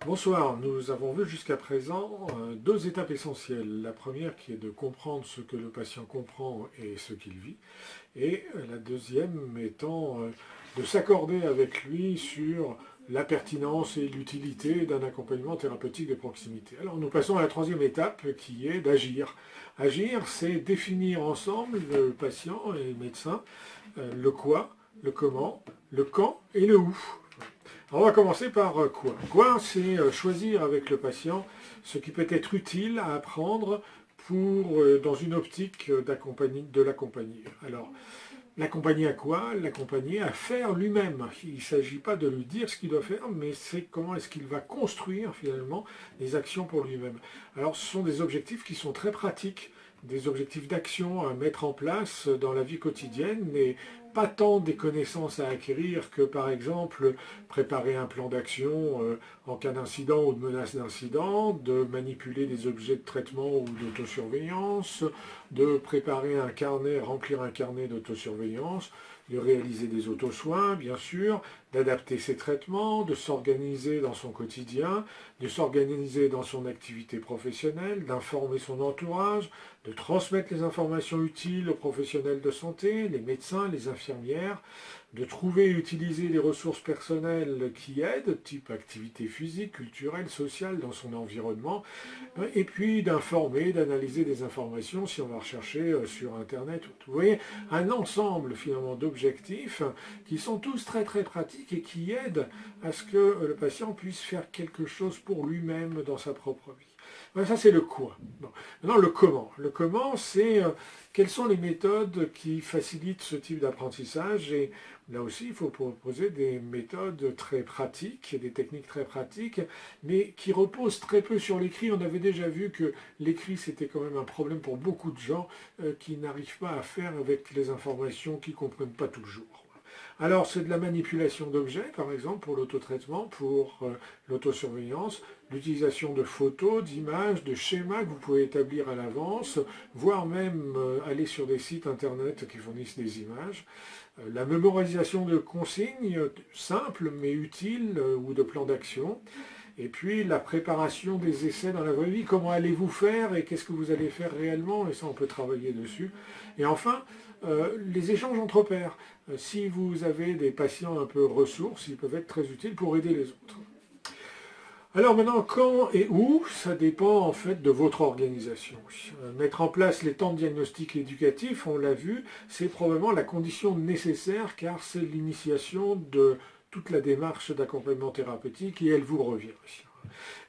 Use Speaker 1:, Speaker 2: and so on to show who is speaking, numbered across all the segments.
Speaker 1: Bonsoir, nous avons vu jusqu'à présent deux étapes essentielles. La première qui est de comprendre ce que le patient comprend et ce qu'il vit, et la deuxième étant de s'accorder avec lui sur la pertinence et l'utilité d'un accompagnement thérapeutique de proximité. Alors nous passons à la troisième étape qui est d'agir. Agir, c'est définir ensemble, le patient et le médecin, le quoi, le comment, le quand et le où. Alors on va commencer par quoi. Quoi, c'est choisir avec le patient ce qui peut être utile à apprendre pour, dans une optique de l'accompagner. Alors, l'accompagner à quoi? L'accompagner à faire lui-même. Il ne s'agit pas de lui dire ce qu'il doit faire, mais c'est comment est-ce qu'il va construire finalement des actions pour lui-même. Alors, ce sont des objectifs qui sont très pratiques, des objectifs d'action à mettre en place dans la vie quotidienne, et pas tant des connaissances à acquérir que, par exemple, préparer un plan d'action en cas d'incident ou de menace d'incident, de manipuler des objets de traitement ou d'autosurveillance, de préparer un carnet, remplir un carnet d'autosurveillance, de réaliser des autosoins, bien sûr, d'adapter ses traitements, de s'organiser dans son quotidien, de s'organiser dans son activité professionnelle, d'informer son entourage, de transmettre les informations utiles aux professionnels de santé, les médecins, les infirmières, de trouver et utiliser les ressources personnelles qui aident, type activité physique, culturelle, sociale, dans son environnement, et puis d'informer, d'analyser des informations si on va rechercher sur Internet. Vous voyez, un ensemble finalement d'objectifs qui sont tous très très pratiques et qui aident à ce que le patient puisse faire quelque chose pour lui-même dans sa propre vie. Voilà, ça c'est le quoi. Bon. Maintenant le comment. Le comment, c'est quelles sont les méthodes qui facilitent ce type d'apprentissage, et là aussi il faut proposer des méthodes très pratiques, des techniques très pratiques, mais qui reposent très peu sur l'écrit. On avait déjà vu que l'écrit c'était quand même un problème pour beaucoup de gens qui n'arrivent pas à faire avec les informations qu'ils ne comprennent pas toujours. Alors, c'est de la manipulation d'objets, par exemple, pour l'autotraitement, pour l'autosurveillance, l'utilisation de photos, d'images, de schémas que vous pouvez établir à l'avance, voire même aller sur des sites internet qui fournissent des images. La mémorisation de consignes simples mais utiles ou de plans d'action. Et puis la préparation des essais dans la vraie vie, comment allez-vous faire et qu'est-ce que vous allez faire réellement, et ça on peut travailler dessus. Et enfin, les échanges entre pairs. Si vous avez des patients un peu ressources, ils peuvent être très utiles pour aider les autres. Alors maintenant, quand et où, ça dépend en fait de votre organisation. Mettre en place les temps de diagnostic éducatif, on l'a vu, c'est probablement la condition nécessaire car c'est l'initiation de toute la démarche d'accompagnement thérapeutique et elle vous revient.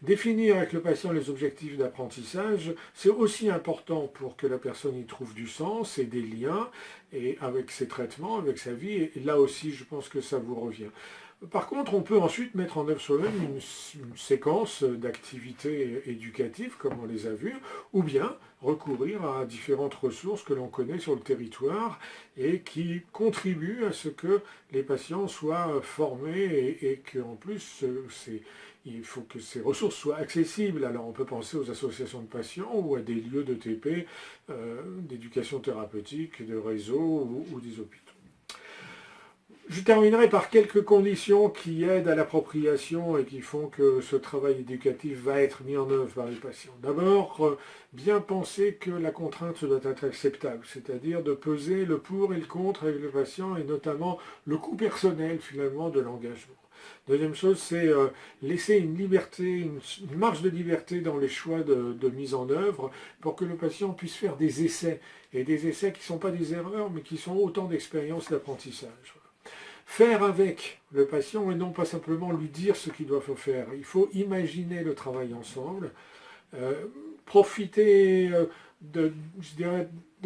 Speaker 1: Définir avec le patient les objectifs d'apprentissage, c'est aussi important pour que la personne y trouve du sens et des liens et avec ses traitements, avec sa vie, et là aussi je pense que ça vous revient. Par contre, on peut ensuite mettre en œuvre soi-même une séquence d'activités éducatives, comme on les a vues, ou bien recourir à différentes ressources que l'on connaît sur le territoire et qui contribuent à ce que les patients soient formés et qu'en plus, il faut que ces ressources soient accessibles. Alors on peut penser aux associations de patients ou à des lieux de TP, d'éducation thérapeutique, de réseau ou des hôpitaux. Je terminerai par quelques conditions qui aident à l'appropriation et qui font que ce travail éducatif va être mis en œuvre par les patients. D'abord, bien penser que la contrainte doit être acceptable, c'est-à-dire de peser le pour et le contre avec le patient et notamment le coût personnel finalement de l'engagement. Deuxième chose, c'est laisser une liberté, une marge de liberté dans les choix de mise en œuvre pour que le patient puisse faire des essais, et des essais qui ne sont pas des erreurs, mais qui sont autant d'expériences d'apprentissage. Faire avec le patient et non pas simplement lui dire ce qu'il doit faire. Il faut imaginer le travail ensemble, profiter de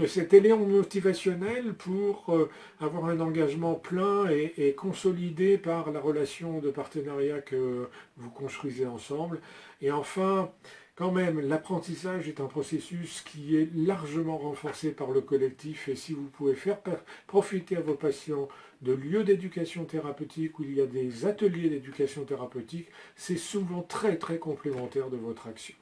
Speaker 1: cet élan motivationnel pour avoir un engagement plein et consolidé par la relation de partenariat que vous construisez ensemble. Et enfin, quand même, l'apprentissage est un processus qui est largement renforcé par le collectif, et si vous pouvez faire profiter à vos patients de lieux d'éducation thérapeutique où il y a des ateliers d'éducation thérapeutique, c'est souvent très très complémentaire de votre action.